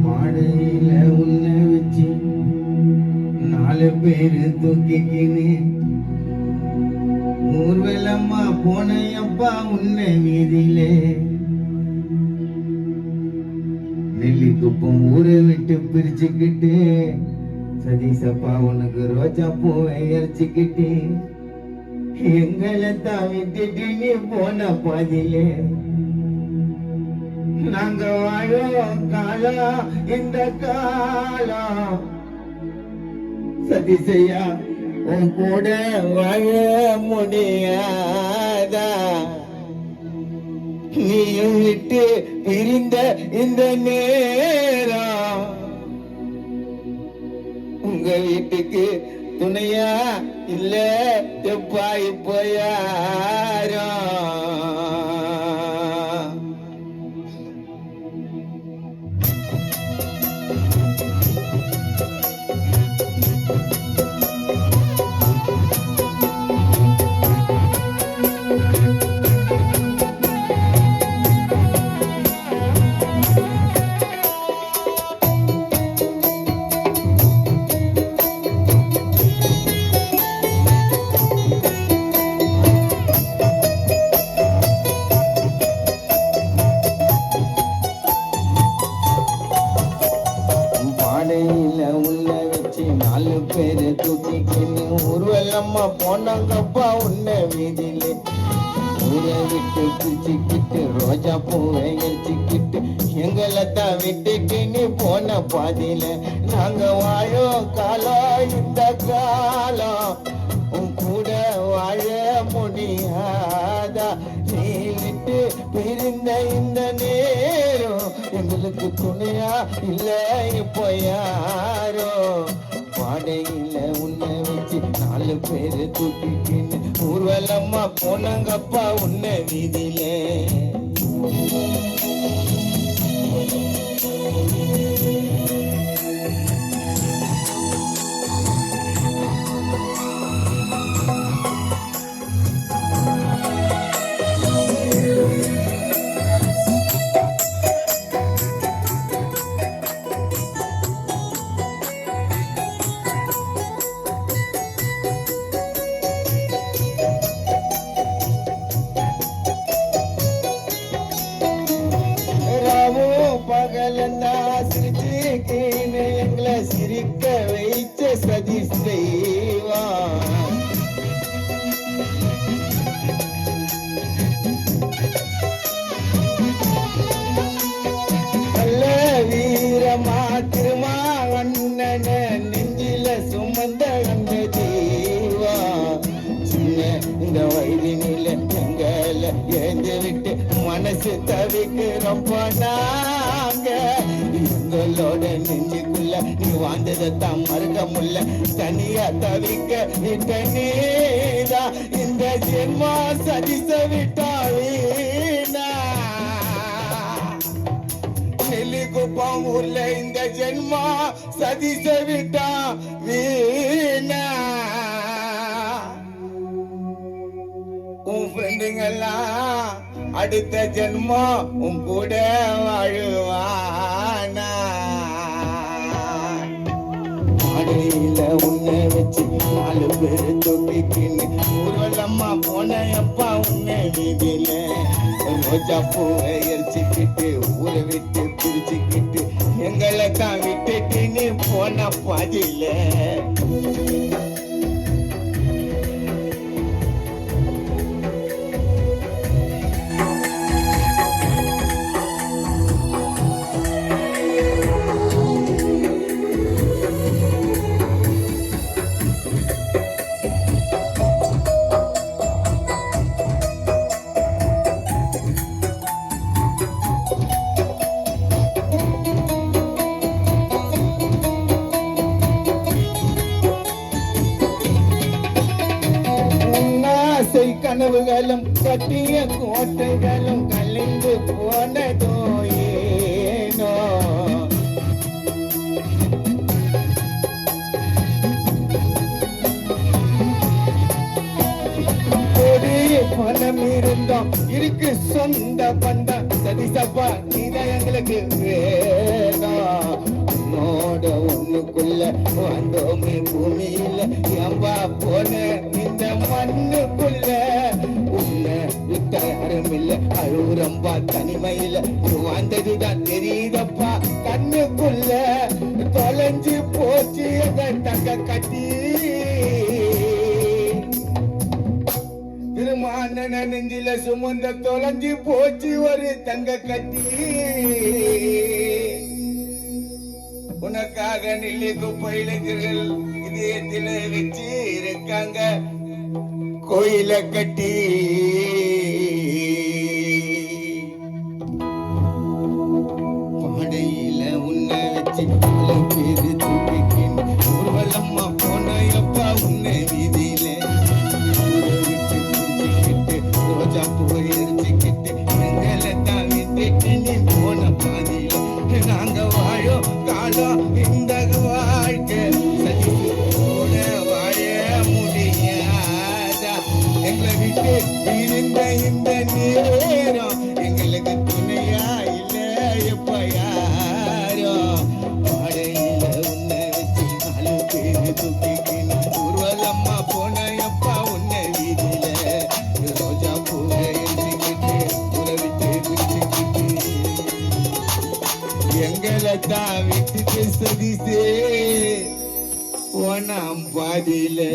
மாடையில உன்னை வச்சு 4 பேரு தூக்கிக்கின்னு ஊர்வலம்மா போனையப்பா உன்னை வீதியிலே நெல்லிக்குப்பம் ஊரை விட்டு பிரிச்சுக்கிட்டு சதீசப்பா உனக்கு ரோஜா பூவை எரிச்சுக்கிட்டு எங்களை தான் விட்டுட்டு நீ போன பாதியிலே நாங்க வாழும் காலம் இந்த காலம் சதீசையா உன் கூட வாழ முடியாதா நீயும் விட்டு பிரிந்த இந்த நேரம் உங்க வீட்டுக்கு துணையா இல்ல எப்பாய் போயாரோ பேரு தூக்கிக்கின்னு ஊர்வலம்மா போனாங்கப்பா உன்னை வீதியிலே ஊரை விட்டு பிரிச்சுக்கிட்டு ரோஜா பூவை எரிச்சுக்கிட்டு எங்களை தான் விட்டுக்கின்னு போன பாதியில நாங்க வாழும் காலம் இந்த காலம் உன் கூட வாழ முடியாதா நீ விட்டு பிரிந்த இந்த நேரம் எங்களுக்கு துணையா இல்லை இப்போ யாரோ பாடையில உன்னை வச்சு 4 பேரு தூக்கிக்கின்னு ஊர்வலம்மா போனாங்கப்பா உன்னை வீதியிலே பகலன்னா சிரிச்சுக்கின்னு எங்களை சிரிக்க வைச்ச சதி செய்வான் நல்ல வீரமா திருமா அண்ணன நெஞ்சில சுமந்த அந்த தீவா சின்ன இந்த வயதினில எங்களை ஏந்து விட்டு மனசு தவிக்கிறோம் நாங்க எங்களோட நெஞ்சுக்குள்ள நீ வாழ்ந்ததைத்தான் மறுக்க முடியல தனியா தவிக்க விட்ட நீதா இந்த ஜென்மா சதிச விட்டாவீனா நெல்லிக்குப்பம் ஊர்ல இந்த ஜென்மா சதிச விட்டா வீணா உன் ஃப்ரெண்டுங்கெல்லாம் அடுத்த ஜென்மம் உன் கூட வாழுவானா மாடையில உன்னை வச்சு 4 பேரு தூக்கிக்கின்னு ஊர்வலம்மா போனையப்பா உன்னை வீதியில ரோஜா பூவை எரிச்சுக்கிட்டு ஊரை விட்டு பிரிச்சுக்கிட்டு எங்களை தான் விட்டுட்டு போன பாதியில கனவுகளும் கட்டிய கோட்டைகளும் கலைந்து போனதோ ஏனோ போன மனம் இருந்தோம் இருக்கு சொந்த பந்தம் சதிசப்பா நீதான் எங்களுக்கு வேணும் உன்னோட ஒண்ணுக்குள்ள வந்தோமே பூமியில ஏம்பா போன இந்த மண்ணுக்குள்ள உன்னை விட்ட யாரும் இல்ல அழுகுறம்பா தனிமையில நீ வாழ்ந்ததுதான் தெரியுதப்பா கண்ணுக்குள்ள தொலைஞ்சு போச்சு எங்க தங்க கட்டி திருமான நெஞ்சில சுமந்த தொலைஞ்சு போச்சு ஒரு தங்க கட்டி உனக்காக நெல்லி குப்பையிலர்கள் இதயத்தில வச்சு இருக்காங்க கோயில கட்டி பாடையில உன்னை வச்சு பல பேரு தூக்கிக்கின் ஊர்வலம்மா போனப்பா உன்னை வீதியில ரோஜா பூ எரிச்சுக்கிட்டு எங்களை தான் விட்டுட்டு நீ போன பாதியில நாங்க வாழும் காலம் இந்த வாழ்க்கை சதிச்சு போன வாழ முடியாதா எங்களை விட்டு இருந்த இந்த நேரம் எங்களுக்கு துணையா இல்ல எப்ப யாரோ பாடையில உன்னை வச்சு 4 பேரு தூக்கிக்கின்னு ஊர்வலம்மா போன எப்பா உன்னை வீதியில ரோஜா பூவை எரிச்சுக்கிட்டு உறவிட்டு பிடிச்சுக்கிட்டு எங்களை தான் விட்டுட்டு சதிசே போனாம் பாதியிலே